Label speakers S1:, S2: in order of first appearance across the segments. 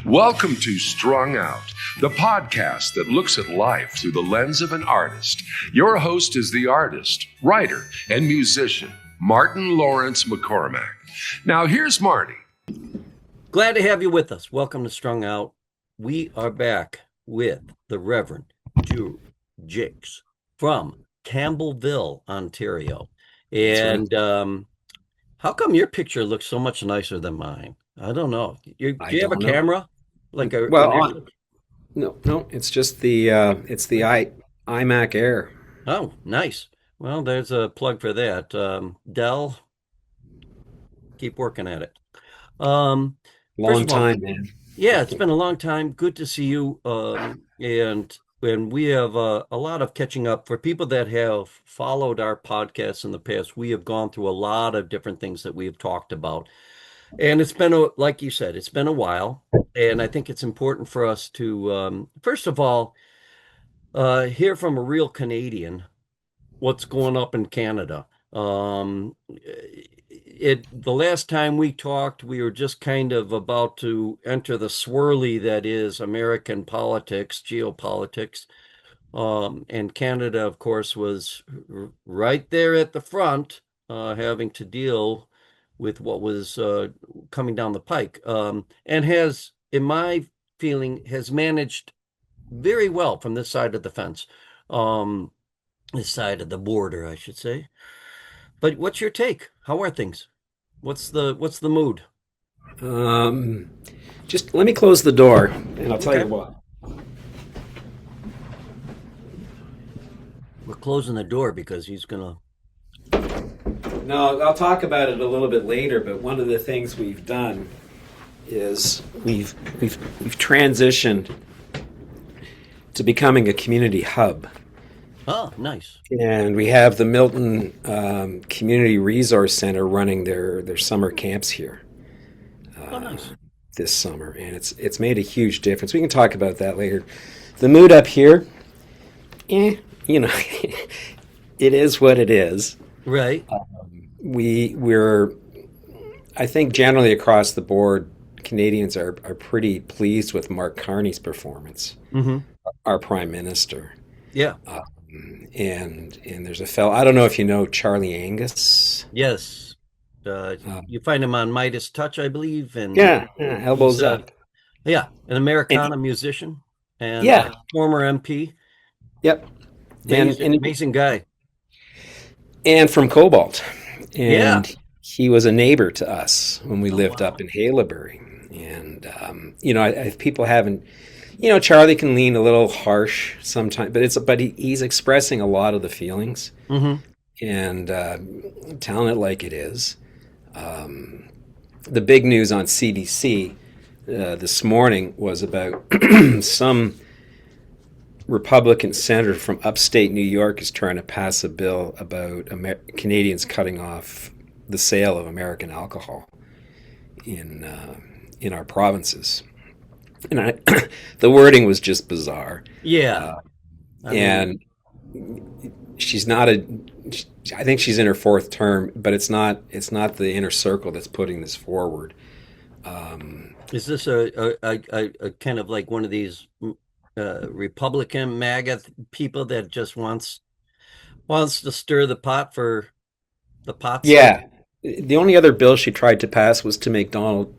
S1: Welcome to Strung Out, the podcast that looks at life through the lens of an artist. Your host is the artist, writer, and musician, Martin Laurence McCormack. Now, here's Marty.
S2: Glad to have you with us. Welcome to Strung Out. We are back with the Reverend Drew, Jacques from Campbellsville, Ontario. And how come your picture looks so much nicer than mine? I don't know. Do you have a camera? Like a
S3: No. It's just the iMac Air.
S2: Oh, nice. Well, there's a plug for that. Dell, keep working at it.
S3: Long time, man.
S2: Yeah, it's been a long time. Good to see you. And we have a lot of catching up. For people that have followed our podcasts in the past, we have gone through a lot of different things that we have talked about. And it's been, like you said, it's been a while. And I think it's important for us to, first of all, hear from a real Canadian what's going up in Canada. The last time we talked, we were just kind of about to enter the swirly that is American politics, geopolitics. And Canada, of course, was right there at the front, having to deal with what was coming down the pike, and has, in my feeling, has managed very well from this side of the fence, this side of the border, I should say. But what's your take? How are things? What's the mood?
S3: Just let me close the door, and I'll tell you what.
S2: We're closing the door because he's gonna.
S3: No, I'll talk about it a little bit later. But one of the things we've done is we've transitioned to becoming a community hub.
S2: Oh, nice.
S3: And we have the Milton Community Resource Center running their summer camps here.
S2: Nice.
S3: This summer, and it's made a huge difference. We can talk about that later. The mood up here, it is what it is.
S2: Right.
S3: We're I think generally across the board, Canadians are pretty pleased with Mark Carney's performance, our Prime Minister.
S2: Yeah.
S3: And there's a fellow, I don't know if you know Charlie Angus.
S2: Yes. You find him on Midas Touch, I believe. And
S3: elbows up.
S2: Yeah, an Americana musician and former MP.
S3: Yep.
S2: Amazing guy.
S3: And from Cobalt. And he was a neighbor to us when we lived up in Haileybury. And, if people haven't, Charlie can lean a little harsh sometimes, but he's expressing a lot of the feelings and telling it like it is. The big news on CBC this morning was about some Republican senator from upstate New York is trying to pass a bill about Canadians cutting off the sale of American alcohol in our provinces. And the wording was just bizarre.
S2: Yeah.
S3: And she's not I think she's in her fourth term, but it's not the inner circle that's putting this forward.
S2: Is this a kind of like one of these Republican MAGA people that just wants to stir the pot for the pot's sake?
S3: Yeah. The only other bill she tried to pass was to make Donald,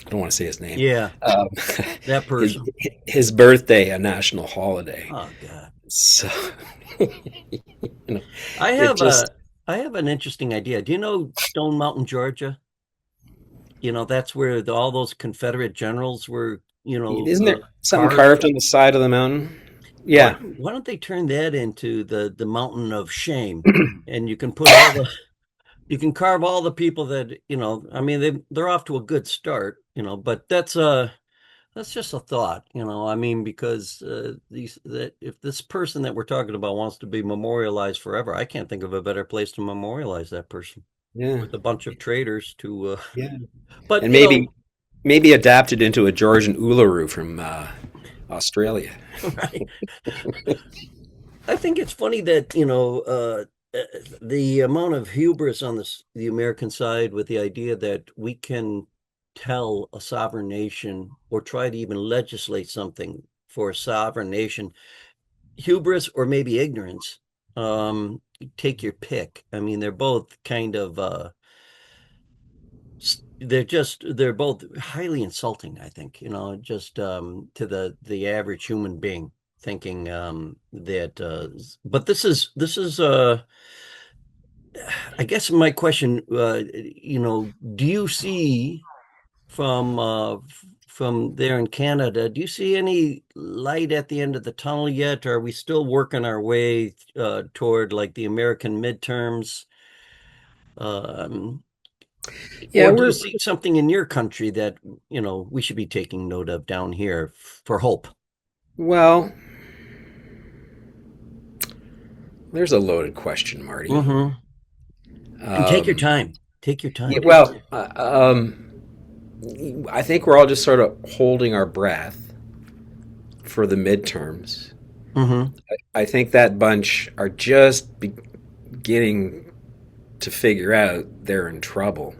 S3: I don't want to say his name.
S2: Yeah, that person.
S3: His birthday a national holiday.
S2: Oh God.
S3: So,
S2: I have an interesting idea. Do you know Stone Mountain, Georgia? That's where all those Confederate generals were.
S3: Isn't there something carved on the side of the mountain? Yeah.
S2: Why don't they turn that into the mountain of shame, and you can put you can carve all the people that they're off to a good start, but that's just a thought, because if this person that we're talking about wants to be memorialized forever, I can't think of a better place to memorialize that person.
S3: Yeah,
S2: with a bunch of traitors to
S3: but and maybe adapted into a Georgian Uluru from Australia.
S2: Right. I think it's funny that the amount of hubris on the American side with the idea that we can tell a sovereign nation or try to even legislate something for a sovereign nation, hubris or maybe ignorance, take your pick. I mean, they're both kind of they're both highly insulting, I think, just to the average human being thinking that but this is I guess my question, do you see from there in Canada, do you see any light at the end of the tunnel yet? Or are we still working our way toward like the American midterms? Um,
S3: Yeah,
S2: or do you see something in your country that, we should be taking note of down here for hope?
S3: well, there's a loaded question, Marty.
S2: Mm-hmm. And take your time. Take your time.
S3: Yeah, well, I think we're all just sort of holding our breath for the midterms.
S2: Mm-hmm.
S3: I think that bunch are just beginning to figure out they're in trouble.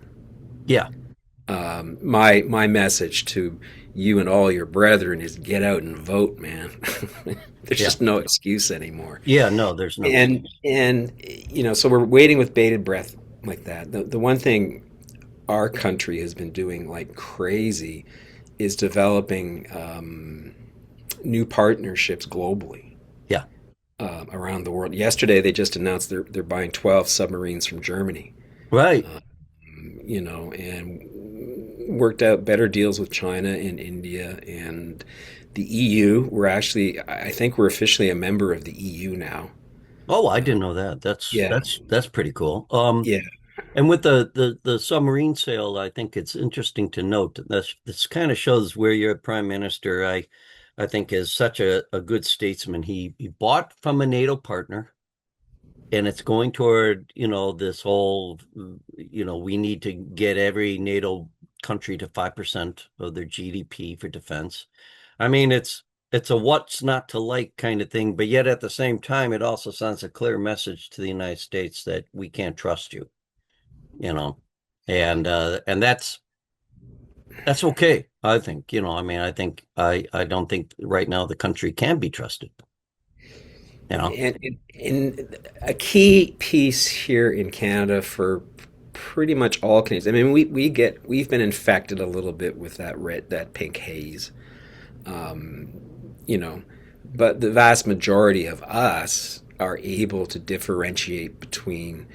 S2: Yeah.
S3: My message to you and all your brethren is get out and vote, man. There's just no excuse anymore.
S2: Yeah, no, there's no
S3: and so we're waiting with bated breath like that. The one thing our country has been doing like crazy is developing new partnerships globally.
S2: Yeah.
S3: Around the world. Yesterday they just announced they're buying 12 submarines from Germany.
S2: Right.
S3: And worked out better deals with China and India and the EU. I think we're officially a member of the EU now. Oh,
S2: I didn't know that. That's pretty cool.
S3: Yeah.
S2: And with the submarine sale, I think it's interesting to note that this kind of shows where your prime minister, I think, is such a good statesman. He bought from a NATO partner, and it's going toward, this whole, we need to get every NATO country to 5% of their GDP for defense. I mean, it's a what's not to like kind of thing, but yet at the same time, it also sends a clear message to the United States that we can't trust you, and that's okay. I think, I don't think right now the country can be trusted.
S3: And a key piece here in Canada for pretty much all Canadians. I mean, we've been infected a little bit with that pink haze, but the vast majority of us are able to differentiate between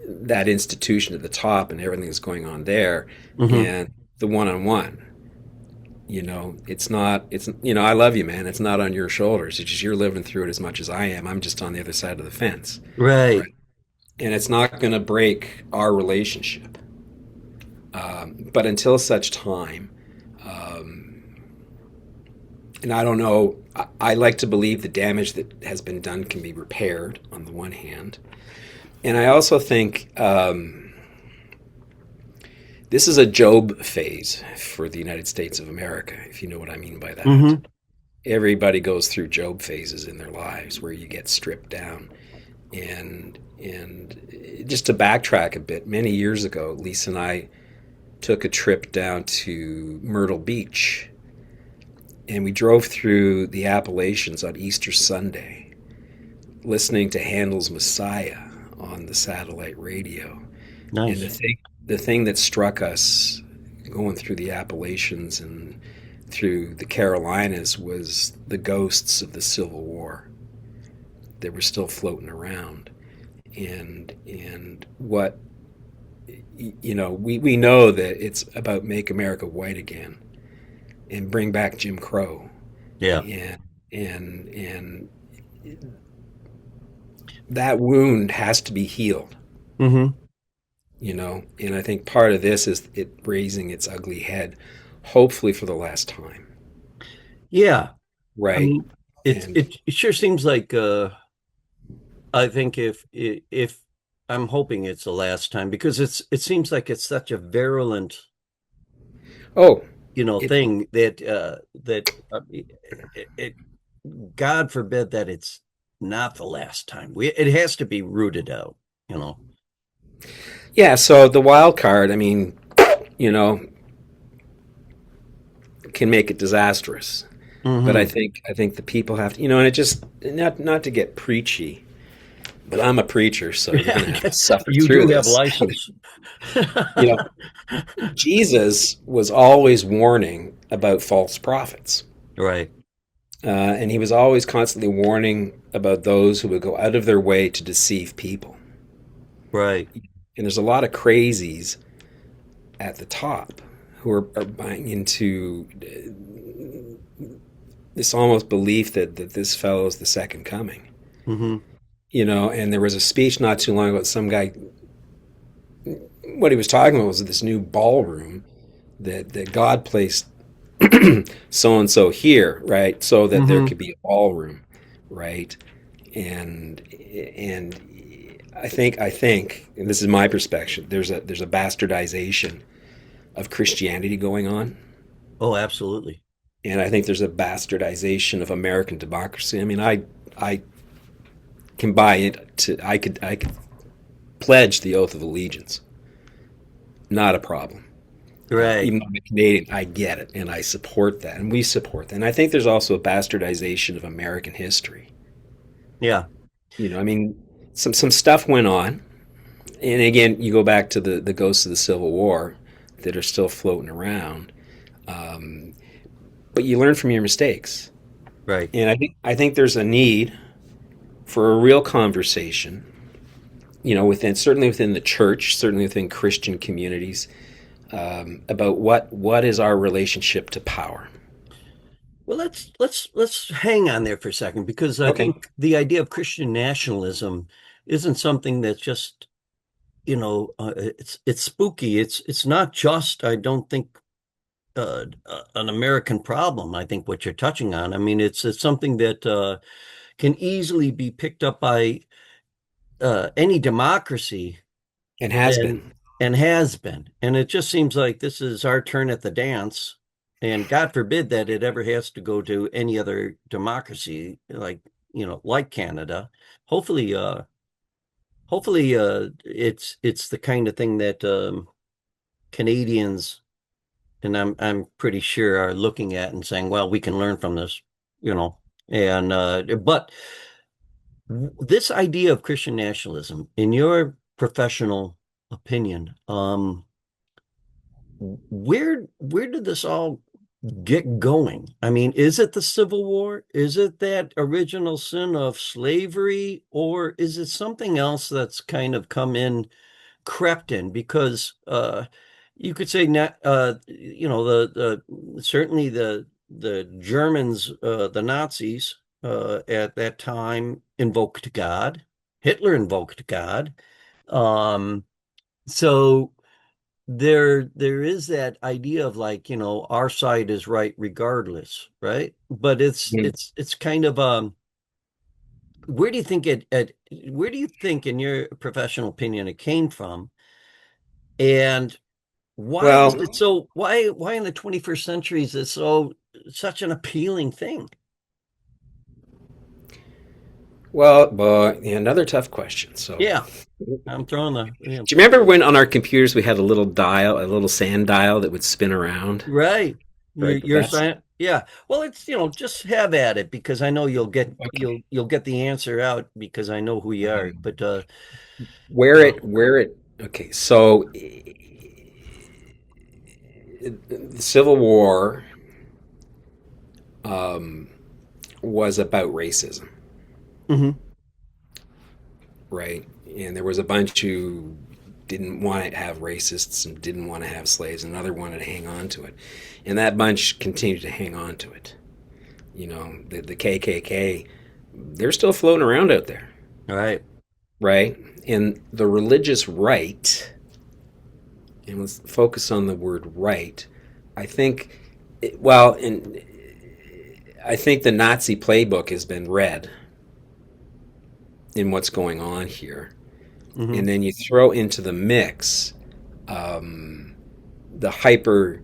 S3: that institution at the top and everything that's going on there, mm-hmm. and the one-on-one. I love you, man. It's not on your shoulders. It's just you're living through it as much as I am. I'm just on the other side of the fence.
S2: Right.
S3: And it's not going to break our relationship. But until such time, and I don't know, I like to believe the damage that has been done can be repaired on the one hand. And I also think this is a Job phase for the United States of America, if you know what I mean by that. Mm-hmm. Everybody goes through Job phases in their lives where you get stripped down. And just to backtrack a bit, many years ago, Lisa and I took a trip down to Myrtle Beach. And we drove through the Appalachians on Easter Sunday, listening to Handel's Messiah on the satellite radio.
S2: Nice.
S3: And the thing that struck us going through the Appalachians and through the Carolinas was the ghosts of the Civil War that were still floating around. And what, we know that it's about make America white again and bring back Jim Crow.
S2: Yeah.
S3: And that wound has to be healed.
S2: Mm-hmm.
S3: And I think part of this is it raising its ugly head, hopefully for the last time.
S2: Yeah.
S3: Right.
S2: I mean, it sure seems like, I think if I'm hoping it's the last time, because it seems like it's such a virulent, thing that God forbid that it's not the last time. It has to be rooted out,
S3: Yeah, so the wild card, can make it disastrous. But I think the people have to, and it just not to get preachy, but I'm a preacher, so you're going to have to suffer
S2: You
S3: through
S2: do
S3: this.
S2: have license.
S3: Jesus was always warning about false prophets.
S2: Right.
S3: And he was always constantly warning about those who would go out of their way to deceive people.
S2: Right.
S3: And there's a lot of crazies at the top who are buying into this almost belief that this fellow is the second coming. And there was a speech not too long ago about some guy. What he was talking about was this new ballroom that God placed so and so here, right, so that there could be a ballroom, right, and I think, and this is my perspective, there's a bastardization of Christianity going on.
S2: Oh, absolutely.
S3: And I think there's a bastardization of American democracy. I mean, I can buy it. I could pledge the oath of allegiance. Not a problem.
S2: Right.
S3: Even though I'm a Canadian, I get it, and I support that, and we support that. And I think there's also a bastardization of American history.
S2: Yeah.
S3: I mean, some stuff went on, and again, you go back to the ghosts of the Civil War that are still floating around. But you learn from your mistakes,
S2: Right.
S3: and I think there's a need for a real conversation. Certainly within the church, certainly within Christian communities, about what is our relationship to power.
S2: Well, let's hang on there for a second, because I think the idea of Christian nationalism isn't something that's just, it's spooky. It's not just, I don't think, an American problem. I think what you're touching on, I mean, it's something that can easily be picked up by any democracy,
S3: And has been.
S2: And it just seems like this is our turn at the dance, and God forbid that it ever has to go to any other democracy like Canada. Hopefully it's the kind of thing that Canadians, and I'm pretty sure, are looking at and saying, well, we can learn from this, and but this idea of Christian nationalism, in your professional opinion, where did this all get going? I mean, is it the Civil War? Is it that original sin of slavery? Or is it something else that's kind of crept in? Because you could say, certainly the Germans, the Nazis at that time invoked God. Hitler invoked God. So there is that idea of our side is right regardless, right? But it's kind of where do you think in your professional opinion it came from, and why is it so, why in the 21st century is it such an appealing thing?
S3: Well, another tough question. So
S2: yeah, I'm throwing
S3: Do you remember when on our computers we had a little sand dial that would spin around?
S2: Right.
S3: Right,
S2: You're saying, yeah. Well, it's just have at it, because I know you'll get the answer out, because I know who you are. But
S3: okay. So the Civil War was about racism. Right. And there was a bunch who didn't want to have racists and didn't want to have slaves, and another wanted to hang on to it. And that bunch continued to hang on to it. The KKK, they're still floating around out there.
S2: Right.
S3: Right. And the religious right, and let's focus on the word right, I think the Nazi playbook has been read in what's going on here. And then you throw into the mix the hyper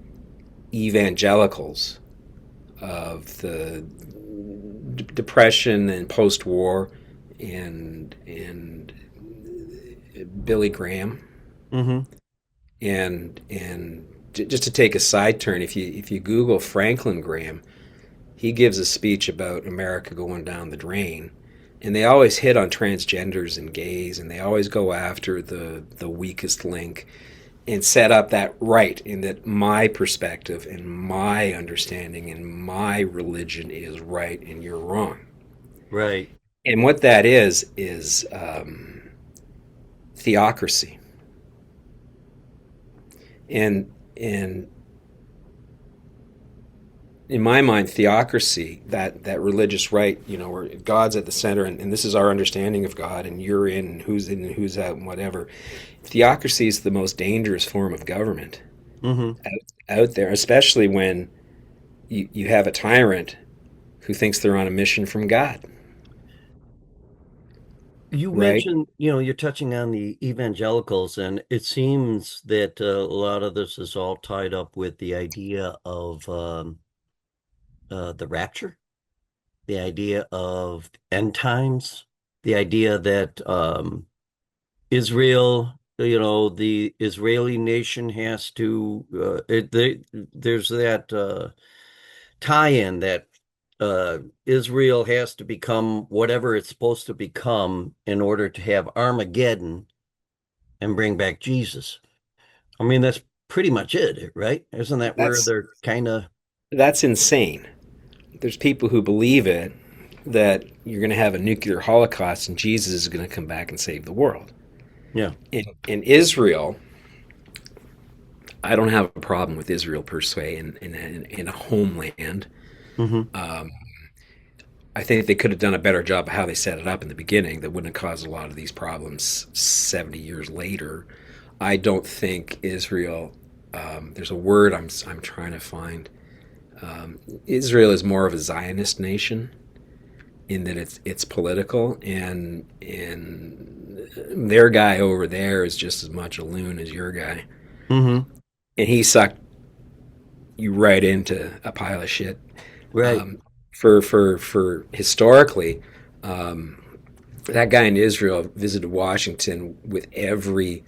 S3: evangelicals of the Depression and post-war, and Billy Graham, and just to take a side turn, if you Google Franklin Graham, he gives a speech about America going down the drain, and they always hit on transgenders and gays, and they always go after the weakest link and set up that right, in that my perspective and my understanding and my religion is right and you're wrong.
S2: Right.
S3: And what that is theocracy. And in my mind, theocracy, that religious right, where God's at the center, and this is our understanding of God, and you're in and who's out, and whatever. Theocracy is the most dangerous form of government out there, especially when you have a tyrant who thinks they're on a mission from God.
S2: You
S3: Right?
S2: mentioned, you're touching on the evangelicals, and it seems that a lot of this is all tied up with the idea of the rapture, the idea of end times, the idea that Israel, the Israeli nation has to, there's that tie-in that Israel has to become whatever it's supposed to become in order to have Armageddon and bring back Jesus. I mean, that's pretty much it, right? Isn't that where they're kind of...
S3: That's insane. There's people who believe it, that you're going to have a nuclear holocaust and Jesus is going to come back and save the world.
S2: Yeah.
S3: In Israel, I don't have a problem with Israel per se in a homeland. I think they could have done a better job of how they set it up in the beginning. That wouldn't have caused a lot of these problems 70 years later. I don't think Israel, there's a word I'm trying to find. Israel is more of a Zionist nation in that it's political, and their guy over there is just as much a loon as your guy. And he sucked you right into a pile of shit.
S2: Right.
S3: For historically, that guy in Israel visited Washington with every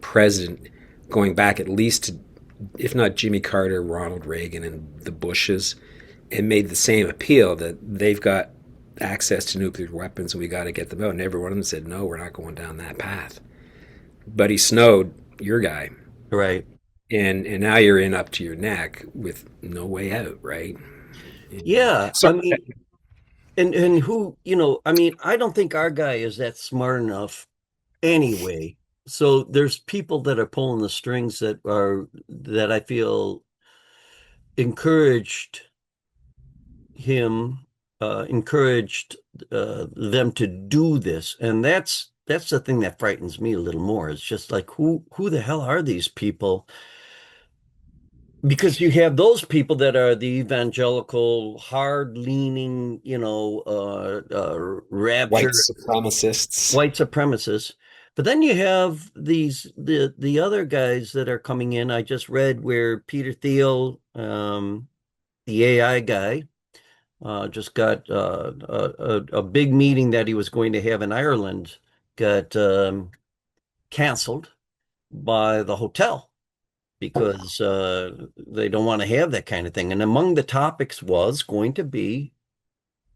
S3: president going back at least to, if not Jimmy Carter, Ronald Reagan, and the Bushes, and made the same appeal that they've got access to nuclear weapons and we got to get them out. And every one of them said, no, we're not going down that path. But he snowed your guy.
S2: Right.
S3: And now you're in up to your neck with no way out, right?
S2: Yeah.
S3: So,
S2: I mean, and who, I mean, I don't think our guy is that smart enough anyway. So there's people that are pulling the strings that I feel encouraged them to do this. And that's the thing that frightens me a little more. It's just like, who the hell are these people? Because you have those people that are the evangelical, hard-leaning, rapture,
S3: white
S2: supremacists. But then you have the other guys that are coming in. I just read where Peter Thiel, the AI guy, just got a big meeting that he was going to have in Ireland got canceled by the hotel, because they don't want to have that kind of thing. And among the topics was going to be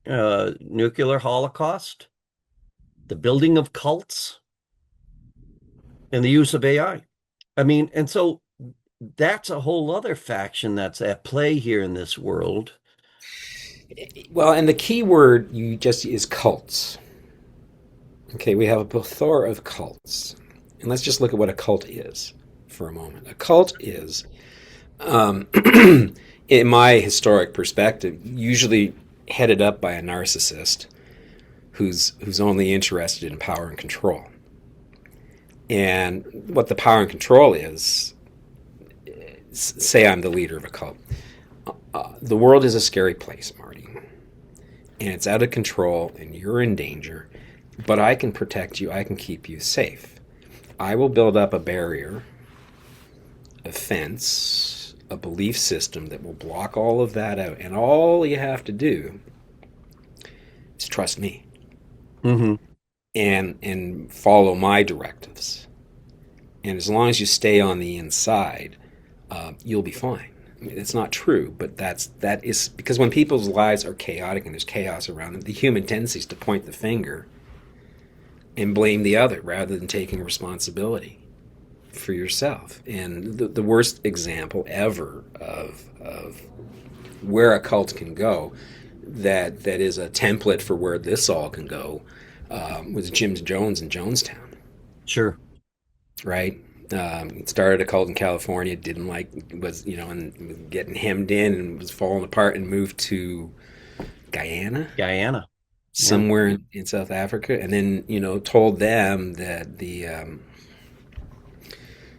S2: nuclear holocaust, the building of cults, and the use of AI. I mean, and so that's a whole other faction that's at play here in this world.
S3: Well, and the key word is cults. Okay, we have a plethora of cults. And let's just look at what a cult is for a moment. A cult is, in my historic perspective, usually headed up by a narcissist who's only interested in power and control. And what the power and control is, say I'm the leader of a cult. The world is a scary place, Marty. And it's out of control, and you're in danger. But I can protect you. I can keep you safe. I will build up a barrier, a fence, a belief system that will block all of that out. And all you have to do is trust me. And follow my directives. and as long as you stay on the inside, you'll be fine. I mean, it's not true, but that is because when people's lives are chaotic and there's chaos around them, the human tendency is to point the finger and blame the other rather than taking responsibility for yourself. And the worst example ever of where a cult can go, that is a template for where this all can go, was Jim Jones in Jonestown.
S2: Sure.
S3: Right. Started a cult in California, and getting hemmed in and was falling apart, and moved to Guyana, somewhere in South Africa, and then told them that the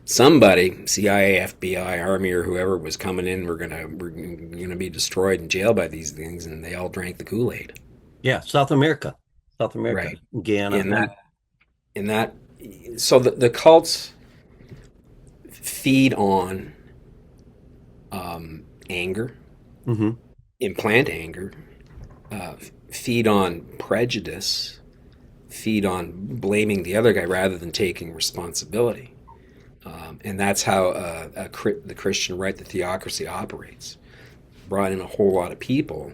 S3: somebody, CIA, FBI, Army, or whoever was coming in, we're gonna be destroyed and jailed by these things, and they all drank the Kool-Aid.
S2: Yeah, South America,
S3: right?
S2: Guyana,
S3: so the cults feed on anger, implant anger, feed on prejudice, feed on blaming the other guy rather than taking responsibility. And that's how the Christian right, the theocracy, operates. Brought in a whole lot of people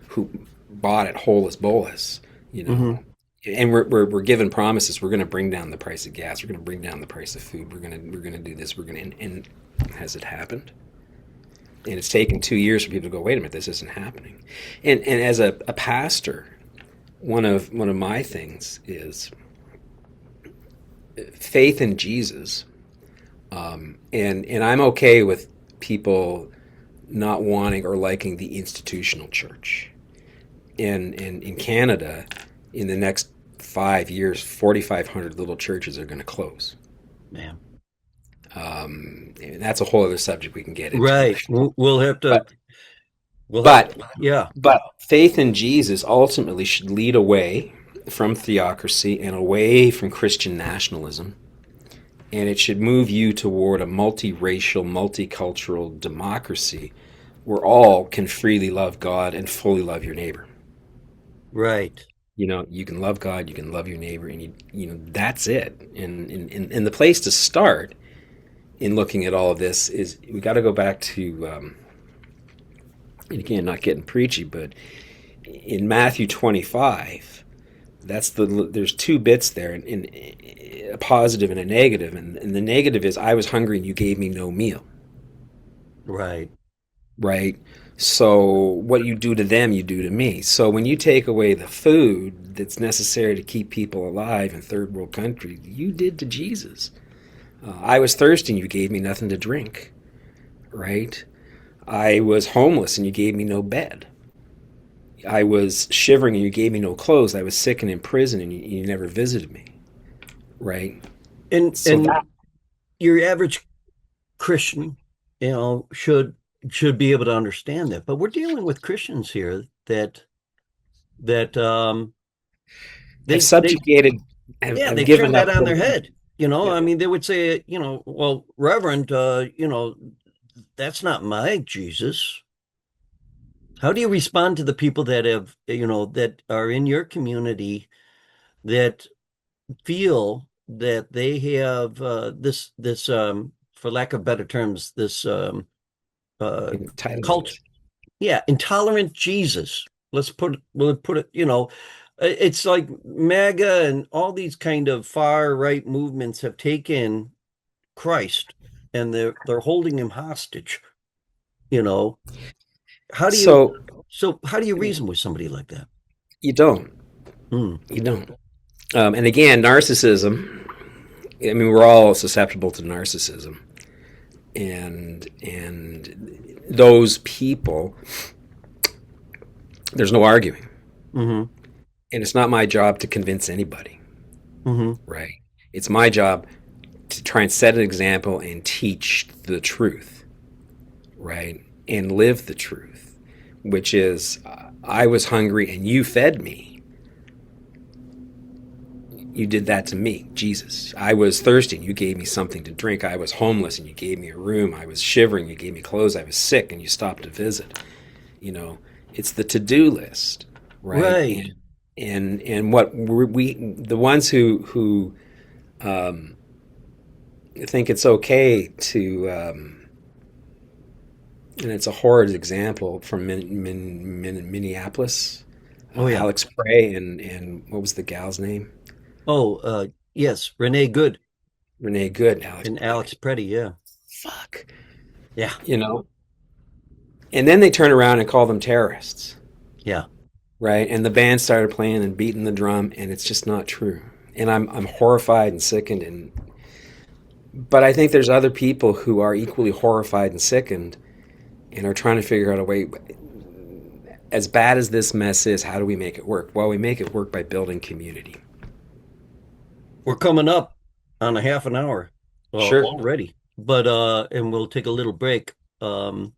S3: who bought it holus bolus, and we're given promises. We're going to bring down the price of gas. We're going to bring down the price of food. We're going to do this. And has it happened? And it's taken 2 years for people to go, wait a minute, this isn't happening. And as a pastor, one of my things is faith in Jesus. And I'm okay with people not wanting or liking the institutional church. And in Canada, in the next 5 years, 4,500 little churches are going to close.
S2: Man.
S3: And that's a whole other subject we can get into.
S2: Right. We'll have to.
S3: But faith in Jesus ultimately should lead away from theocracy and away from Christian nationalism. And it should move you toward a multiracial, multicultural democracy where all can freely love God and fully love your neighbor.
S2: Right.
S3: You can love God, you can love your neighbor, and that's it. And the place to start in looking at all of this is we got to go back to, and again, not getting preachy, but in Matthew 25, there's two bits there, and a positive and a negative. And the negative is, I was hungry and you gave me no meal.
S2: Right.
S3: Right. So what you do to them, you do to me. So when you take away the food that's necessary to keep people alive in third world countries, you did to Jesus. I was thirsty and you gave me nothing to drink. Right. I was homeless and you gave me no bed. I was shivering and you gave me no clothes. I was sick and in prison and you never visited me. Right.
S2: And your average Christian, should be able to understand that. But we're dealing with Christians here that they've
S3: subjugated.
S2: They've turned that on their head. I mean, they would say, well, Reverend, that's not my Jesus. How do you respond to the people that have, that are in your community that feel that they have this for lack of better terms, this culture, intolerant Jesus. We'll put it. It's like MAGA and all these kind of far right movements have taken Christ and they're holding him hostage. How do you reason with somebody like that?
S3: You don't. You don't. And again, narcissism. I mean, we're all susceptible to narcissism, and those people. There's no arguing, and it's not my job to convince anybody. Right? It's my job to try and set an example and teach the truth, right, and live the truth, which is, I was hungry and you fed me. You did that to me, Jesus. I was thirsty and you gave me something to drink. I was homeless and you gave me a room. I was shivering, you gave me clothes. I was sick and you stopped to visit. It's the to-do list, right? And what the ones who think it's okay to, and it's a horrid example from Minneapolis.
S2: Oh yeah.
S3: Alex Prey and what was the gal's name?
S2: Oh, yes, Renee Good
S3: Renee Good. Alex
S2: and
S3: Prey.
S2: Alex Preddy. Yeah.
S3: Fuck.
S2: Yeah.
S3: You know? And then they turn around and call them terrorists.
S2: Yeah.
S3: Right? And the band started playing and beating the drum, and it's just not true. And I'm horrified and sickened. But I think there's other people who are equally horrified and sickened and are trying to figure out a way. As bad as this mess is, how do we make it work? Well, we make it work by building community.
S2: We're coming up on a half an hour
S3: Sure.
S2: already, but and we'll take a little break. But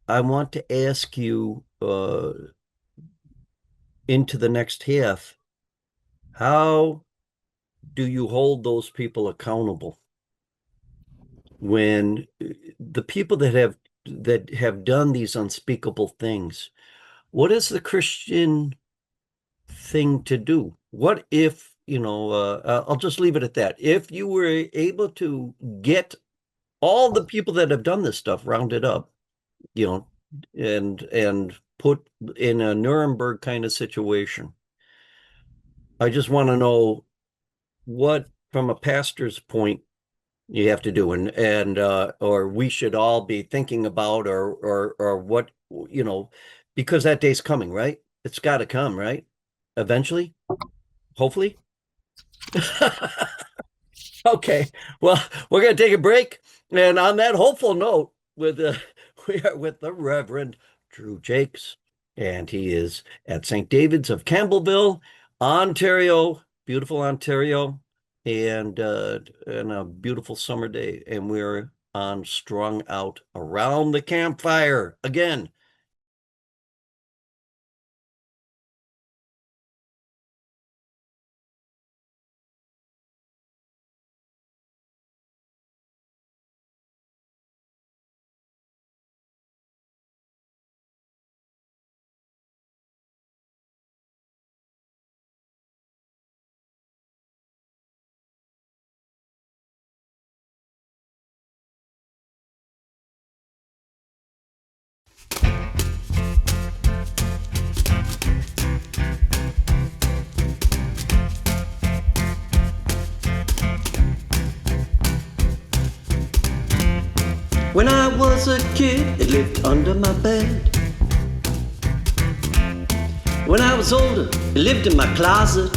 S2: I want to ask you into the next half, how do you hold those people accountable when the people that have done these unspeakable things? What is the Christian thing to do? What if, I'll just leave it at that. If you were able to get all the people that have done this stuff rounded up, and put in a Nuremberg kind of situation, I just want to know what, from a pastor's point, you have to do, and or we should all be thinking about, or what, because that day's coming, right? It's got to come, right? Eventually, hopefully. Okay, well, we're going to take a break, and on that hopeful note, we are with the Reverend Drew Jacques, and he is at St. David's of Campbellsville, Ontario, beautiful Ontario, and a beautiful summer day, and we're on Strung Out Around the Campfire again. When I was a kid, it lived under my bed. When I was older, it lived in my closet.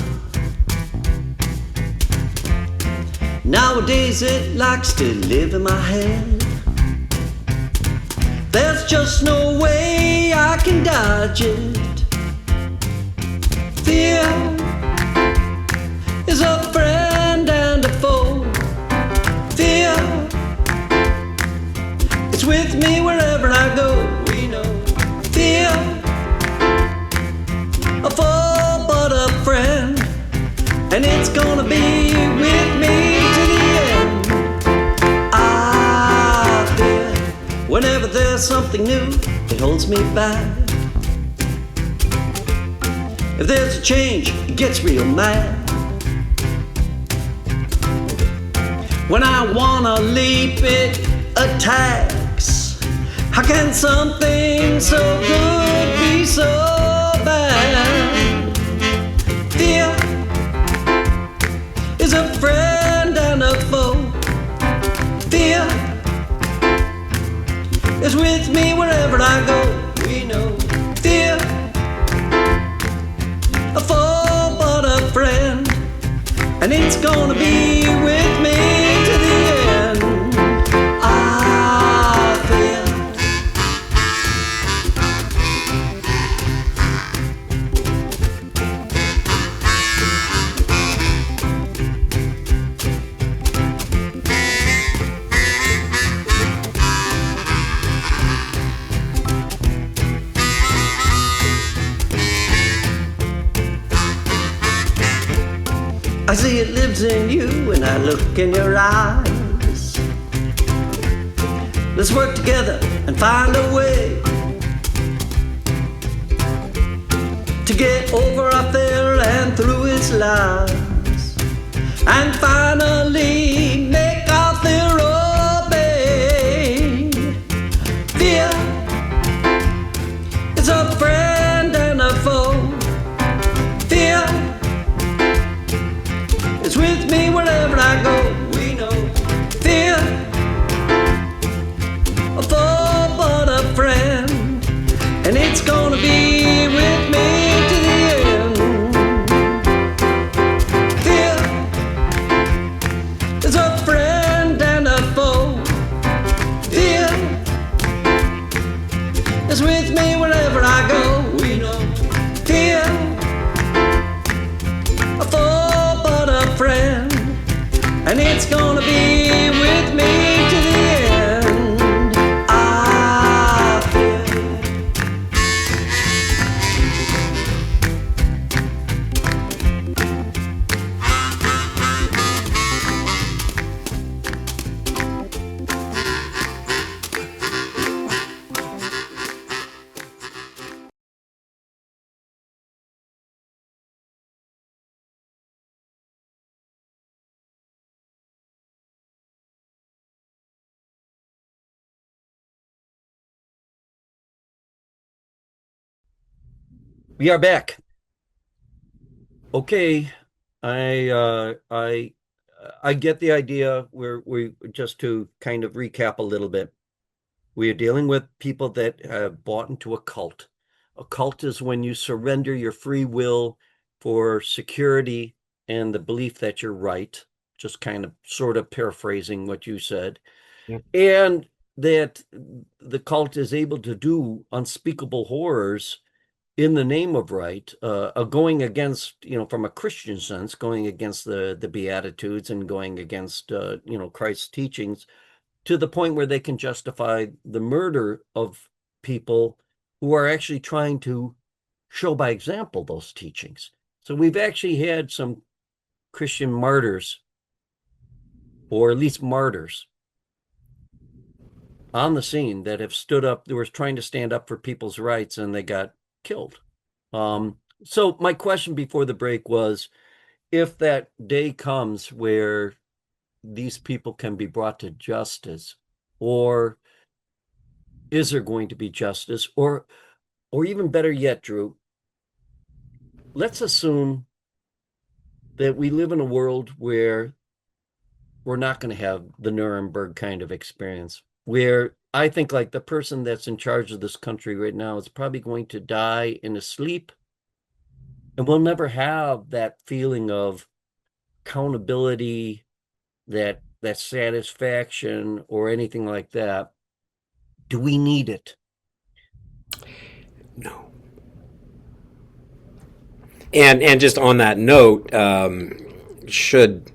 S2: Nowadays, it likes to live in my head. There's just no way I can dodge it. Fear is a friend and a foe. Fear, it's with me wherever I go. We know fear, a foe but a friend, and it's gonna be with me to the end. I fear whenever there's something new, it holds me back. If there's a change, it gets real mad. When I wanna leap, it attacks. How can something so good be so bad? Fear is a friend and a foe. Fear is with me wherever I go. We know fear, a foe but a friend, and it's gonna be with me to the end. I fear. I see it lives in you and I look in your eyes. Let's work together and find a way to get over our fear and through its lies. and finally make out their obey. Fear is a friend and a foe. Fear is with me wherever I go. We know fear, a foe but a friend, and it's gonna be with me to the end. Fear is a friend and a foe. Fear is with me wherever I go. We know fear, a foe but a friend, and it's gonna be with me to the end. I fear. We are back. Okay, I get the idea. We just to kind of recap a little bit. We are dealing with people that have bought into a cult. A cult is when you surrender your free will for security and the belief that you're right. Just kind of sort of paraphrasing what you said.
S3: Yeah.
S2: And that the cult is able to do unspeakable horrors in the name of right, going against, from a Christian sense, going against the Beatitudes and going against, Christ's teachings, to the point where they can justify the murder of people who are actually trying to show by example those teachings. So we've actually had some Christian martyrs, or at least martyrs, on the scene that have stood up. They were trying to stand up for people's rights, and they got killed. So my question before the break was, if that day comes where these people can be brought to justice, or is there going to be justice, or even better yet, Drew, let's assume that we live in a world where we're not going to have the Nuremberg kind of experience, where I think like the person that's in charge of this country right now is probably going to die in his sleep, and we'll never have that feeling of accountability, that satisfaction, or anything like that. Do we need it?
S3: No. And just on that note, should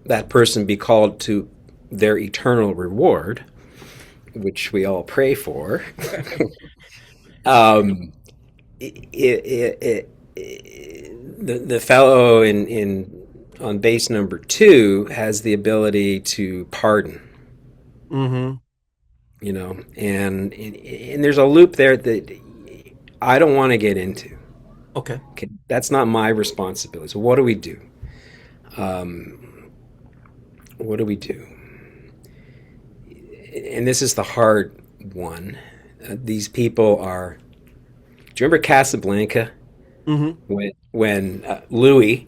S3: that person be called to their eternal reward, which we all pray for, the fellow on base number 2 has the ability to pardon.
S2: Mm-hmm.
S3: And there's a loop there that I don't want to get into.
S2: Okay.
S3: That's not my responsibility. So what do we do? What do we do? And this is the hard one. These people are. Do you remember Casablanca?
S2: Mm-hmm.
S3: When Louis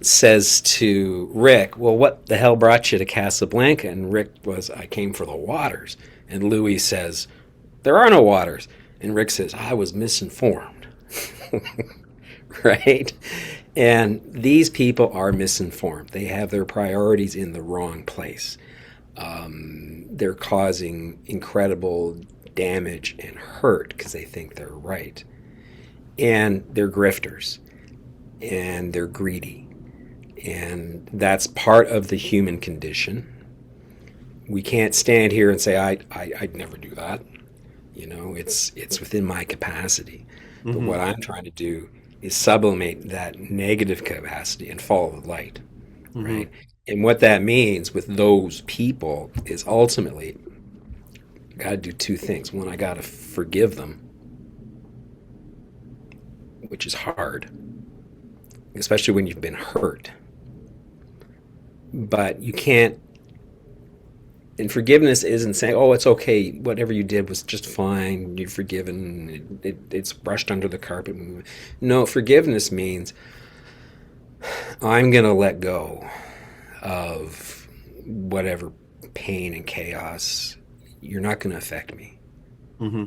S3: says to Rick, "Well, what the hell brought you to Casablanca?" And Rick was, "I came for the waters." And Louis says, "There are no waters." And Rick says, "I was misinformed." Right? And these people are misinformed. They have their priorities in the wrong place. They're causing incredible damage and hurt because they think they're right. And they're grifters. And they're greedy. And that's part of the human condition. We can't stand here and say, I'd never do that. It's within my capacity. Mm-hmm. But what I'm trying to do is sublimate that negative capacity and follow the light, mm-hmm. right? And what that means with those people is ultimately, got to do 2 things. One, I got to forgive them, which is hard, especially when you've been hurt. but you can't. And forgiveness isn't saying, "Oh, it's okay. Whatever you did was just fine. You're forgiven. It's brushed under the carpet." No, forgiveness means I'm going to let go of whatever pain and chaos. You're not going to affect me.
S2: Mm-hmm.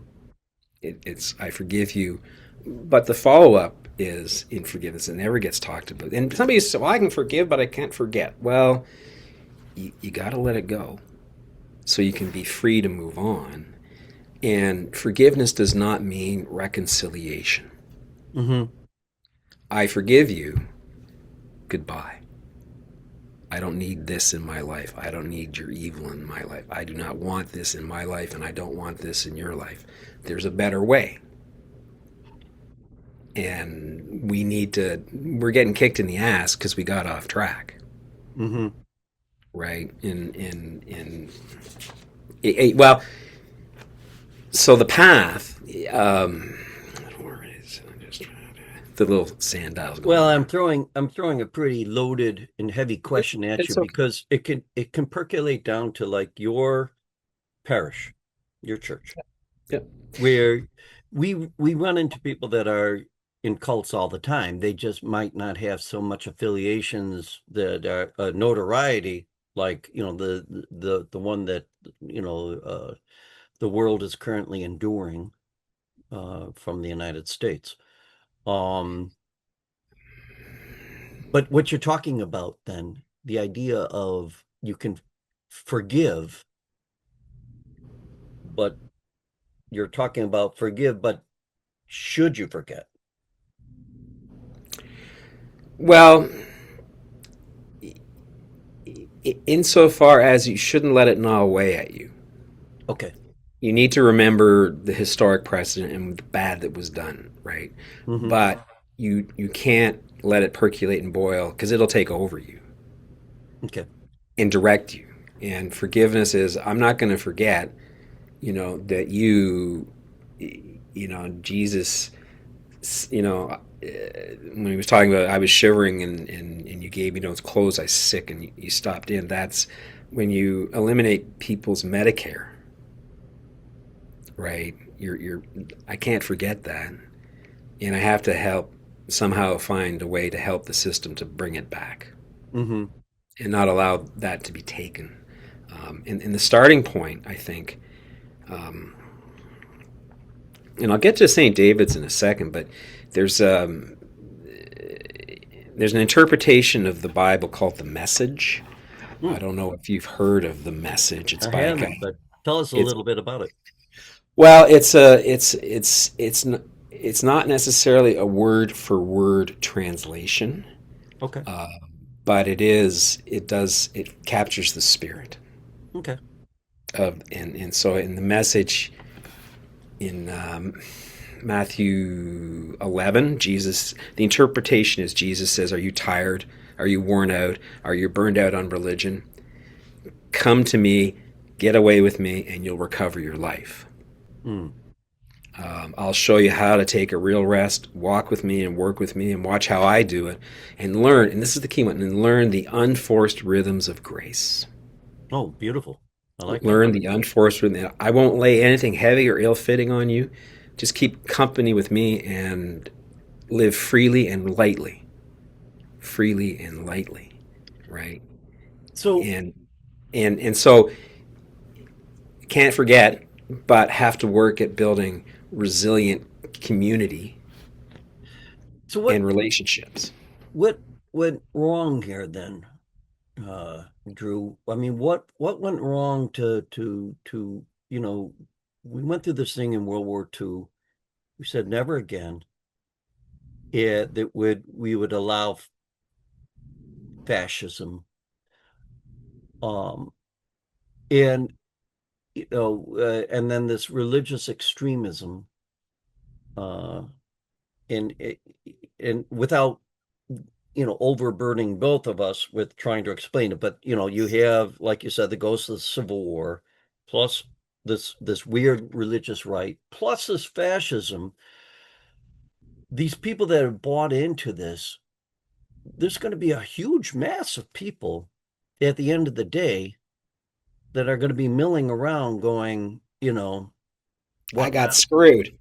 S3: It's I forgive you, but the follow up is in forgiveness. It never gets talked about. And somebody says, "Well, I can forgive, but I can't forget." Well, you got to let it go, so you can be free to move on. And forgiveness does not mean reconciliation.
S2: Mm-hmm.
S3: I forgive you. Goodbye. I don't need this in my life. I don't need your evil in my life. I do not want this in my life, and I don't want this in your life. There's a better way. And we're getting kicked in the ass because we got off track.
S2: Mm-hmm.
S3: Right? Well, so the path, where it is, the little sand dials.
S2: Well, I'm throwing a pretty loaded and heavy question at you,
S3: okay.
S2: because it can percolate down to like your parish, your church,
S3: Yep.
S2: where we run into people that are in cults all the time. They just might not have so much affiliations that are notoriety, like, the one that, the world is currently enduring from the United States. But what you're talking about then, the idea of you can forgive, but you're talking about forgive, but should you forget?
S3: Well, insofar as you shouldn't let it gnaw away at you.
S2: Okay.
S3: You need to remember the historic precedent and the bad that was done, right?
S2: Mm-hmm.
S3: But you can't let it percolate and boil, because it'll take over you.
S2: Okay.
S3: And direct you. And forgiveness is, I'm not going to forget, that Jesus, when he was talking about, I was shivering and you gave me those clothes, I was sick, and you stopped in. That's when you eliminate people's Medicare, right? I can't forget that. And I have to somehow find a way to help the system to bring it back.
S2: Mm-hmm.
S3: And not allow that to be taken. And the starting point, I think, and I'll get to St. David's in a second, but there's an interpretation of the Bible called the Message. I don't know if you've heard of the Message. It's
S2: I
S3: by
S2: haven't, but tell us a little bit about it.
S3: Well, it's not necessarily a word for word translation.
S2: Okay.
S3: But it captures the spirit.
S2: Okay.
S3: And so in the Message in Matthew 11, the interpretation is, Jesus says, "Are you tired? Are you worn out? Are you burned out on religion? Come to me, get away with me, and you'll recover your life. I'll show you how to take a real rest, walk with me and work with me, and watch how I do it, and learn," and this is the key one, and learn the unforced rhythms of grace.
S2: Oh, beautiful. I like
S3: Learn the unforced rhythm. I won't lay anything heavy or ill-fitting on you. Just keep company with me and live freely and lightly. Freely and lightly, right?
S2: So,
S3: and so can't forget, but have to work at building resilient community and relationships.
S2: What went wrong here then, Drew? I mean, what went wrong to we went through this thing in World War II. We said never again. That we would allow fascism, and and then this religious extremism, and without overburdening both of us with trying to explain it. But you have, like you said, the ghost of the Civil War, plus this weird religious right, plus this fascism. These people that have bought into this, there's going to be a huge mass of people at the end of the day that are going to be milling around going,
S3: I got screwed.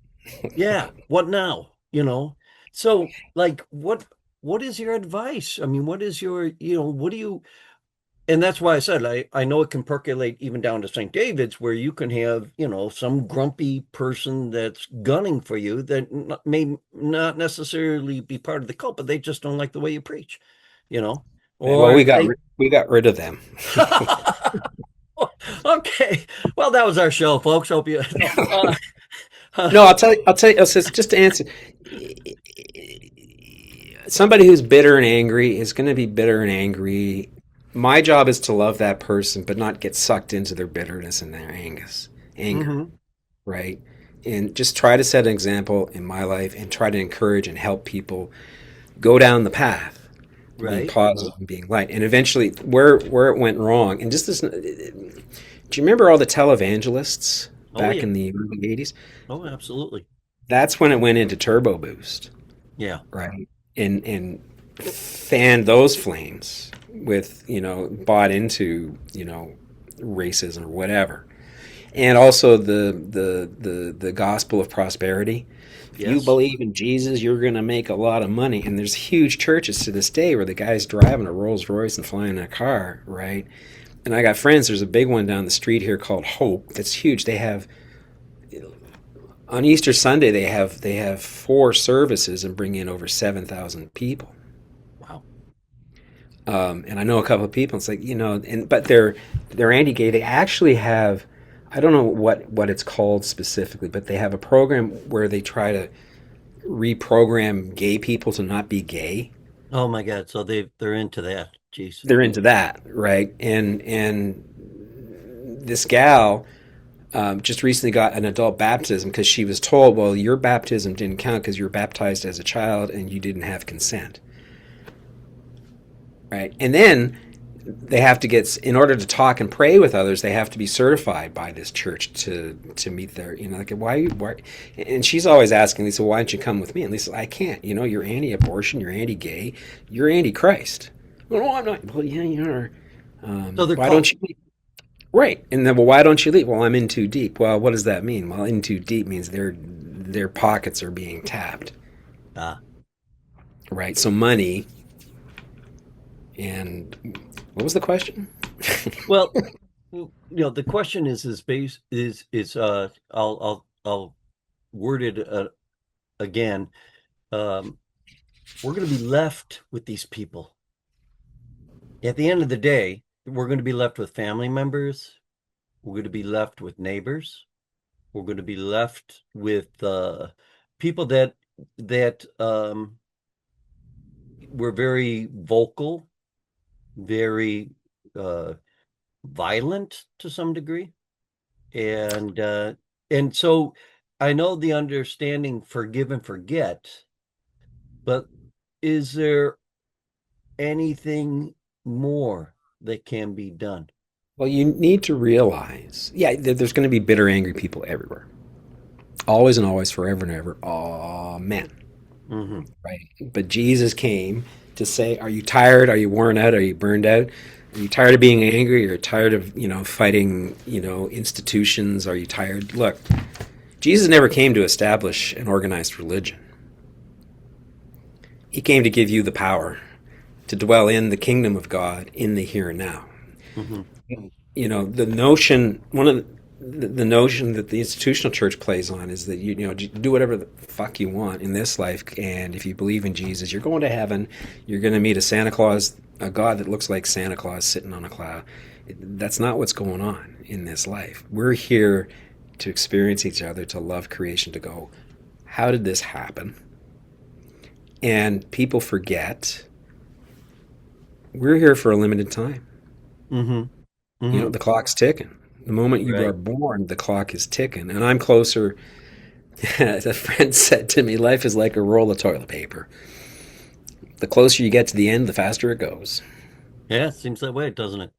S2: Yeah, what now? So like what is your advice? I mean, what is your, what do you, and that's why I said I know it can percolate even down to St. David's, where you can have, some grumpy person that's gunning for you that may not necessarily be part of the cult, but they just don't like the way you preach,
S3: Well,
S2: or
S3: we got rid of them.
S2: Okay, well, that was our show, folks. Hope you.
S3: No, I'll tell you. Just to answer, somebody who's bitter and angry is going to be bitter and angry. My job is to love that person, but not get sucked into their bitterness and their anger, right? And just try to set an example in my life and try to encourage and help people go down the path. Being positive and being light, and eventually where it went wrong, and just this. Do you remember all the televangelists back in the early 80s?
S2: Oh, absolutely.
S3: That's when it went into turbo boost.
S2: Yeah.
S3: Right. And fanned those flames with, bought into, racism or whatever. And also the gospel of prosperity. If you believe in Jesus, you're going to make a lot of money. And there's huge churches to this day where the guy's driving a Rolls Royce and flying in a car, right? And I got friends, there's a big one down the street here called Hope that's huge. They have, on Easter Sunday, they have 4 services and bring in over 7,000 people.
S2: Wow.
S3: And I know a couple of people, it's like, but they're anti-gay. They actually have, I don't know what it's called specifically, but they have a program where they try to reprogram gay people to not be gay.
S2: Oh my God! So they're into that. Jeez.
S3: They're into that, right? And this gal just recently got an adult baptism because she was told, well, your baptism didn't count because you were baptized as a child and you didn't have consent, right? And then they have to get, in order to talk and pray with others, they have to be certified by this church to meet their, like, why? And she's always asking Lisa, why don't you come with me? And Lisa, I can't. You're anti-abortion, you're anti-gay, you're anti-Christ. Well, no, I'm not. Well, yeah, you are.
S2: So
S3: why don't you leave? Right. And then, well, why don't you leave? Well, I'm in too deep. Well, what does that mean? Well, in too deep means their pockets are being tapped. Right. So money. And what was the question?
S2: Well, the question is I'll word it again. We're going to be left with these people. At the end of the day, we're going to be left with family members. We're going to be left with neighbors. We're going to be left with people that were very vocal, very violent to some degree, and so I know the understanding forgive and forget, but is there anything more that can be done?
S3: Well, you need to realize, there's going to be bitter, angry people everywhere, always and always, forever and ever. Amen.
S2: Mm-hmm.
S3: Right. But Jesus came to say, are you tired? Are you worn out? Are you burned out? Are you tired of being angry? Are you tired of, fighting, institutions? Are you tired? Look, Jesus never came to establish an organized religion. He came to give you the power to dwell in the kingdom of God in the here and now.
S2: Mm-hmm.
S3: The notion, the notion that the institutional church plays on is that you do whatever the fuck you want in this life, and if you believe in Jesus, you're going to heaven. You're going to meet a Santa Claus, a God that looks like Santa Claus sitting on a cloud. That's not what's going on in this life. We're here to experience each other, to love creation, to go, how did this happen? And people forget we're here for a limited time.
S2: Mm-hmm. Mm-hmm.
S3: The clock's ticking. The moment you are born, the clock is ticking. And I'm closer. As a friend said to me, life is like a roll of toilet paper. The closer you get to the end, the faster it goes.
S2: Yeah, it seems that way, doesn't it?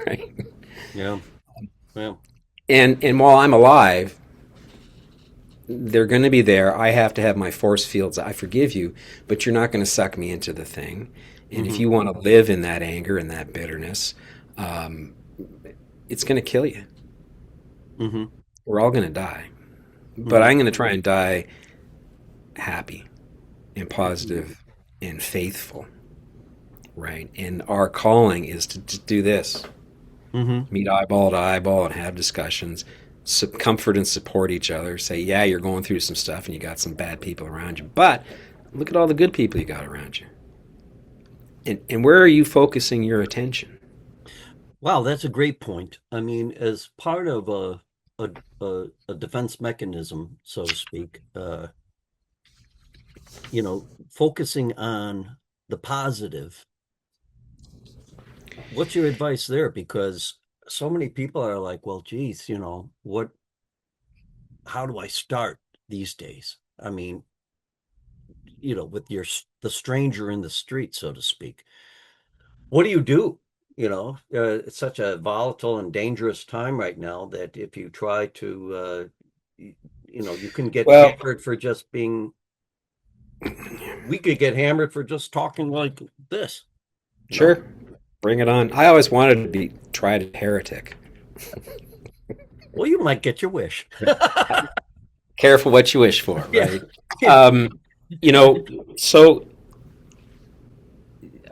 S3: Right.
S2: Yeah. Yeah.
S3: And while I'm alive, they're going to be there. I have to have my force fields. I forgive you, but you're not going to suck me into the thing. And if you want to live in that anger and that bitterness, it's going to kill you. We're all going to die. But I'm going to try and die happy and positive and faithful, right? And our calling is to do this. Meet eyeball to eyeball and have discussions, comfort and support each other. Say, yeah, you're going through some stuff and you got some bad people around you, but look at all the good people you got around you. And where are you focusing your attention?
S2: Wow, that's a great point. I mean, as part of a defense mechanism, so to speak, focusing on the positive. What's your advice there? Because so many people are like, well, geez, how do I start these days? I mean, with the stranger in the street, so to speak. What do you do? It's such a volatile and dangerous time right now that if you try to, you can get hammered for just being. We could get hammered for just talking like this.
S3: Sure. Bring it on. I always wanted to be tried a heretic.
S2: Well, you might get your wish.
S3: Careful what you wish for, right? So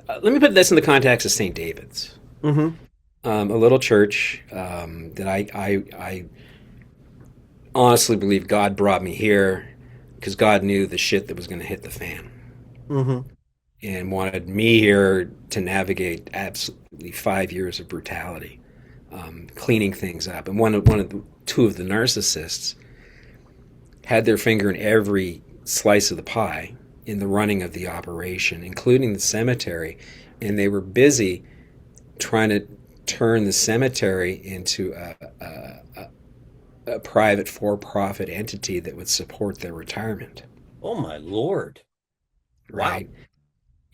S3: let me put this in the context of St. David's. A little church that I honestly believe God brought me here because God knew the shit that was going to hit the fan. And wanted me here to navigate absolutely 5 years of brutality, cleaning things up. And two of the narcissists had their finger in every slice of the pie in the running of the operation, including the cemetery. And they were busy trying to turn the cemetery into a private for-profit entity that would support their retirement.
S2: Oh, my Lord.
S3: Right. Wow.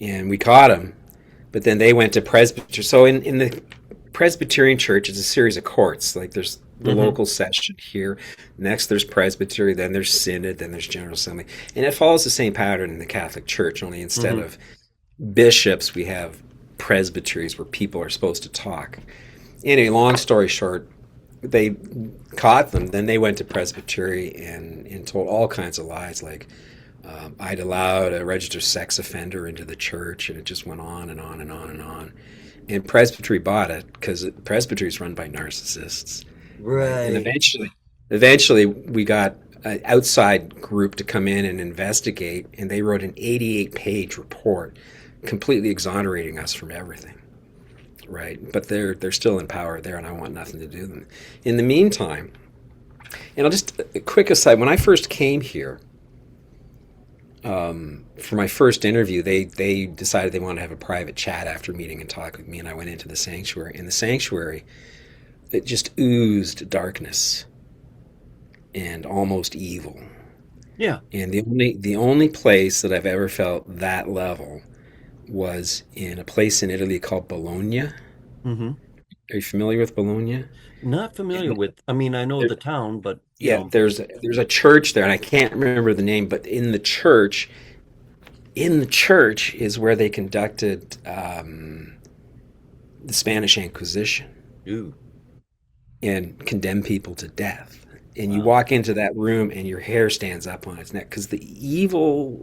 S3: And we caught them, but then they went to Presbyterian. So in the Presbyterian church, it's a series of courts. Like there's the local session here. Next, there's Presbytery. Then there's Synod. Then there's General Assembly. And it follows the same pattern in the Catholic Church, only instead of bishops, we have presbyteries where people are supposed to talk. Anyway, long story short, they caught them. Then they went to Presbytery and told all kinds of lies, like I'd allowed a registered sex offender into the church, and it just went on and on and on and on. And Presbytery bought it because Presbytery is run by narcissists.
S2: Right.
S3: And eventually we got an outside group to come in and investigate, and they wrote an 88-page report completely exonerating us from everything. Right? But they're still in power there, and I want nothing to do with them. In the meantime, and I'll just, a quick aside, when I first came here, for my first interview, they decided they wanted to have a private chat after meeting and talk with me, and I went into the sanctuary. In the sanctuary, it just oozed darkness and almost evil.
S2: Yeah. And
S3: the only place that I've ever felt that level was in a place in Italy called Bologna. Are you familiar with Bologna?
S2: Not familiar with. I mean, I know the town, but
S3: there's a church there, and I can't remember the name. But in the church is where they conducted the Spanish Inquisition.
S2: Ooh. And
S3: condemned people to death. And you walk into that room, and your hair stands up on its neck because the evil,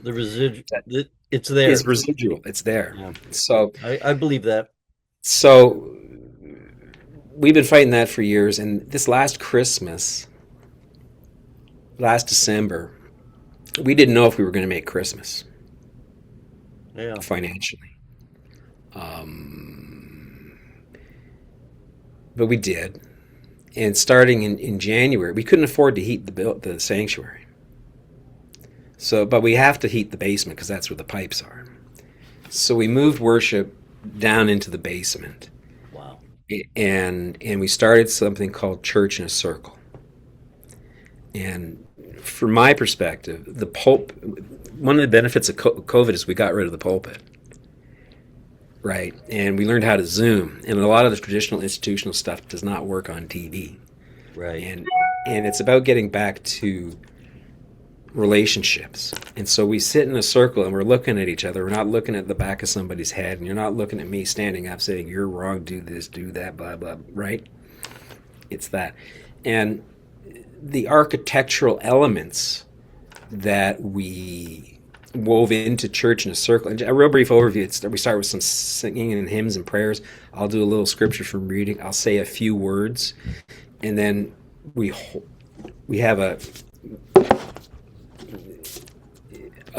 S2: the residual, it's there.
S3: It's residual. It's there. Yeah. So
S2: I believe that.
S3: So we've been fighting that for years, and this last December, we didn't know if we were going to make Christmas.
S2: Yeah.
S3: Financially. But we did. And starting in January, we couldn't afford to heat the sanctuary. So, but we have to heat the basement because that's where the pipes are. So we moved worship down into the basement.
S2: Wow.
S3: And we started something called Church in a Circle. And from my perspective, one of the benefits of COVID is we got rid of the pulpit. Right. And we learned how to Zoom. And a lot of the traditional institutional stuff does not work on TV.
S2: Right.
S3: And it's about getting back to relationships. And so we sit in a circle and we're looking at each other. We're not looking at the back of somebody's head, and you're not looking at me standing up saying, you're wrong, do this, do that, blah, blah, right? It's that. And the architectural elements that we wove into church in a circle, and a real brief overview, we start with some singing and hymns and prayers. I'll do a little scripture from reading. I'll say a few words, and then we have a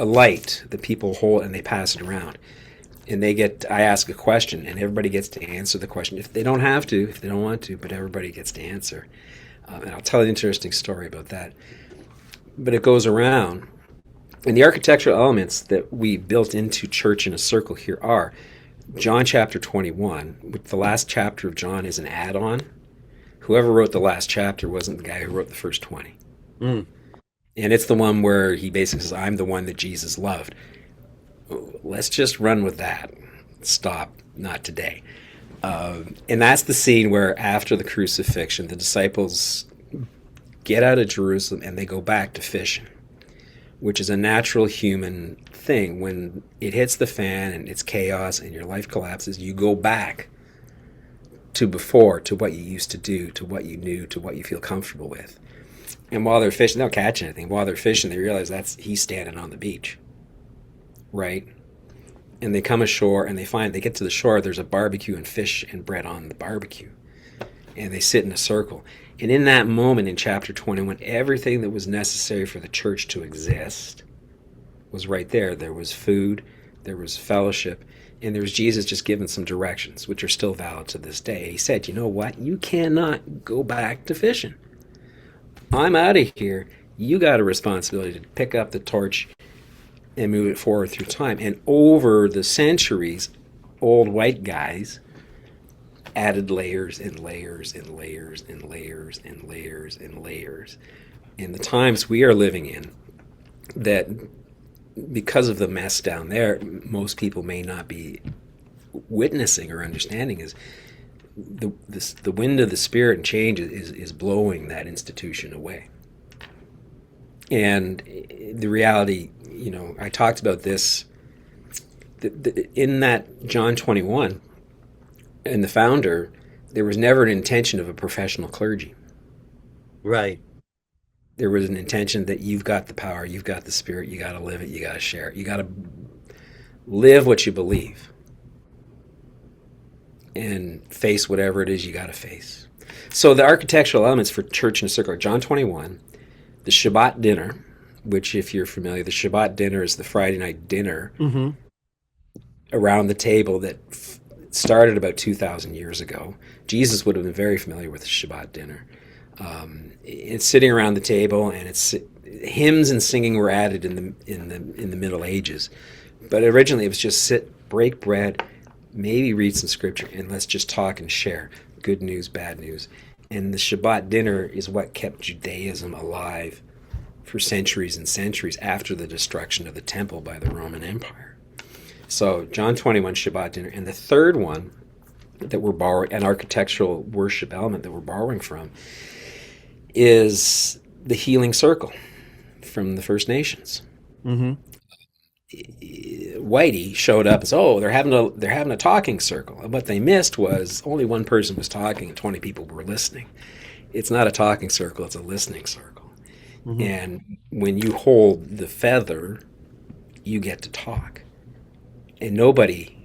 S3: light that people hold, and they pass it around. And I ask a question, and everybody gets to answer the question. If they don't have to, if they don't want to, but everybody gets to answer. And I'll tell an interesting story about that. But it goes around. And the architectural elements that we built into church in a circle here are John chapter 21, which the last chapter of John is an add-on. Whoever wrote the last chapter wasn't the guy who wrote the first 20. Mm. And it's the one where he basically says, I'm the one that Jesus loved. Let's just run with that. Stop. Not today. And that's the scene where after the crucifixion, the disciples get out of Jerusalem and they go back to fishing, which is a natural human thing. When it hits the fan and it's chaos and your life collapses, you go back to before, to what you used to do, to what you knew, to what you feel comfortable with. And while they're fishing, they don't catch anything. While they're fishing, they realize he's standing on the beach, right? And they come ashore and they get to the shore, there's a barbecue and fish and bread on the barbecue. And they sit in a circle. And in that moment in chapter 21, everything that was necessary for the church to exist was right there. There was food, there was fellowship, and there was Jesus just giving some directions, which are still valid to this day. He said, you know what? You cannot go back to fishing. I'm out of here. You got a responsibility to pick up the torch and move it forward through time. And over the centuries, old white guys added layers and layers and layers and layers and layers and layers. In the times we are living in, that because of the mess down there, most people may not be witnessing or understanding, is the wind of the Spirit and change is blowing that institution away. And the reality, I talked about this in that John 21, and the founder, there was never an intention of a professional clergy.
S2: Right.
S3: There was an intention that you've got the power, you've got the Spirit, you got to live it, you got to share it, you got to live what you believe and face whatever it is you got to face. So the architectural elements for church in a circle are John 21, the Shabbat dinner, which, if you're familiar, the Shabbat dinner is the Friday night dinner around the table that started about 2,000 years ago. Jesus would have been very familiar with the Shabbat dinner. It's sitting around the table, and it's hymns and singing were added in the Middle Ages, but originally it was just sit, break bread, maybe read some scripture, and let's just talk and share good news, bad news. And the Shabbat dinner is what kept Judaism alive for centuries and centuries after the destruction of the temple by the Roman Empire. So John 21, Shabbat dinner. And the third one that we're borrowing, an architectural worship element that we're borrowing from, is the healing circle from the First Nations. Mm-hmm. Whitey showed up and said, they're having a talking circle. And what they missed was only one person was talking and 20 people were listening. It's not a talking circle, it's a listening circle. Mm-hmm. And when you hold the feather, you get to talk. And nobody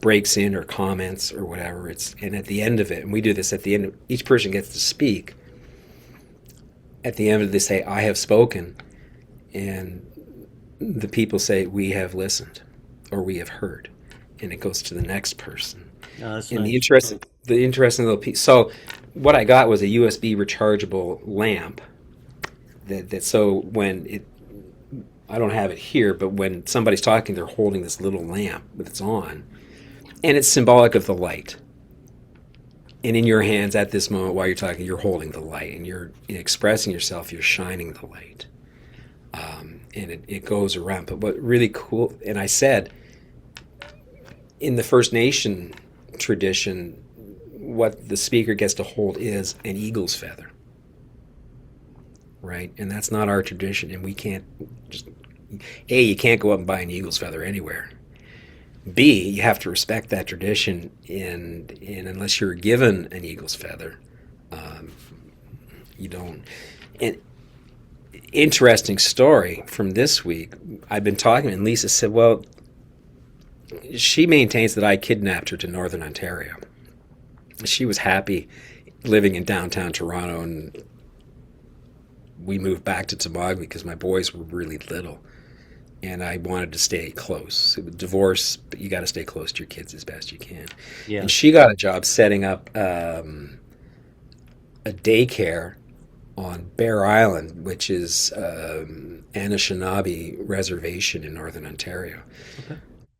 S3: breaks in or comments or whatever. And at the end of it, and we do this at the end, each person gets to speak. At the end of it, they say, I have spoken. And the people say, we have listened, or we have heard. And it goes to the next person.
S2: Oh, that's
S3: and
S2: nice.
S3: the interesting little piece. So what I got was a USB rechargeable lamp that so when it, I don't have it here, but when somebody's talking, they're holding this little lamp that's on, and it's symbolic of the light. And in your hands at this moment while you're talking, you're holding the light, and you're expressing yourself, you're shining the light. And it goes around. But what really cool, and I said, in the First Nation tradition, what the speaker gets to hold is an eagle's feather. right? And that's not our tradition, and we can't just, A, you can't go up and buy an eagle's feather anywhere. B, you have to respect that tradition, and unless you're given an eagle's feather, you don't. And interesting story from this week, I've been talking, and Lisa said, well, she maintains that I kidnapped her to Northern Ontario. She was happy living in downtown Toronto, and we moved back to Tamagami because my boys were really little, and I wanted to stay close. Divorce, but you got to stay close to your kids as best you can.
S2: Yeah.
S3: And she got a job setting up a daycare on Bear Island, which is Anishinaabe Reservation in Northern Ontario.
S2: Okay.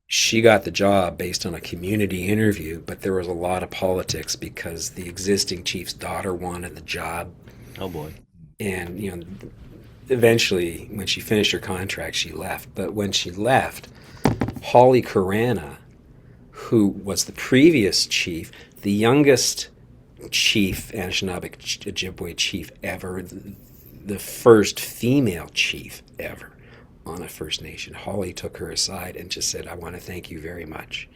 S3: She got the job based on a community interview, but there was a lot of politics because the existing chief's daughter wanted the job.
S2: Oh boy.
S3: And, eventually, when she finished her contract, she left. But when she left, Holly Karana, who was the previous chief, the youngest chief, Anishinaabe Ojibwe chief ever, the first female chief ever on a First Nation, Holly took her aside and just said, I want to thank you very much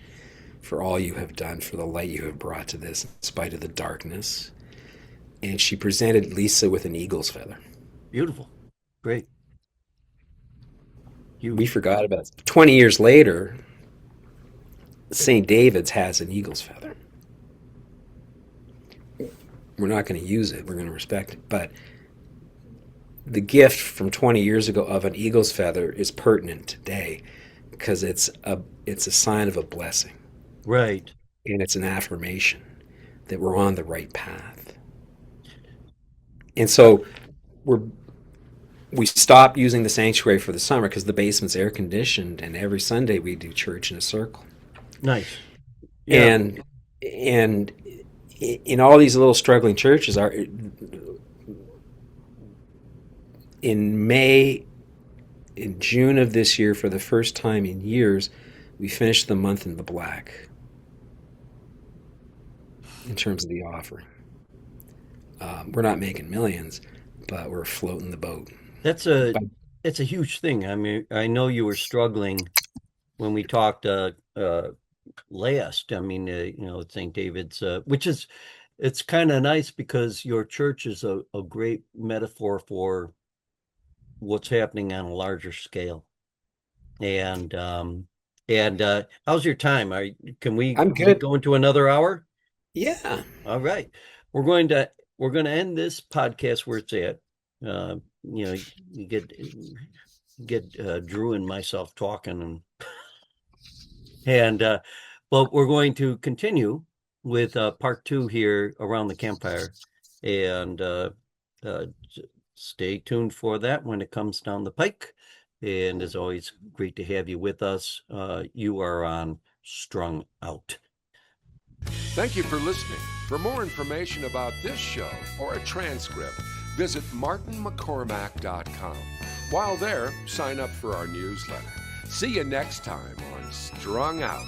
S3: for all you have done, for the light you have brought to this, in spite of the darkness. And she presented Lisa with an eagle's feather.
S2: Beautiful. Great.
S3: We forgot about it. 20 years later, St. David's has an eagle's feather. We're not going to use it. We're going to respect it. But the gift from 20 years ago of an eagle's feather is pertinent today because it's a sign of a blessing.
S2: Right.
S3: And it's an affirmation that we're on the right path. And so we stopped using the sanctuary for the summer because the basement's air conditioned, and every Sunday we do church in a circle.
S2: Nice. Yeah.
S3: And in all these little struggling churches, in June of this year, for the first time in years, we finished the month in the black in terms of the offering. We're not making millions, but we're floating the boat.
S2: It's a huge thing. I mean, I know you were struggling when we talked last. I mean, St. David's, which is, it's kind of nice because your church is a great metaphor for what's happening on a larger scale. And how's your time? Can we go into another hour?
S3: Yeah.
S2: All right. We're going to end this podcast where it's at. You get Drew and myself talking, but we're going to continue with part 2 here around the campfire, and stay tuned for that when it comes down the pike. And as always, great to have you with us. You are on Strung Out.
S1: Thank you for listening. For more information about this show or a transcript, visit martinmccormack.com. While there, sign up for our newsletter. See you next time on Strung Out.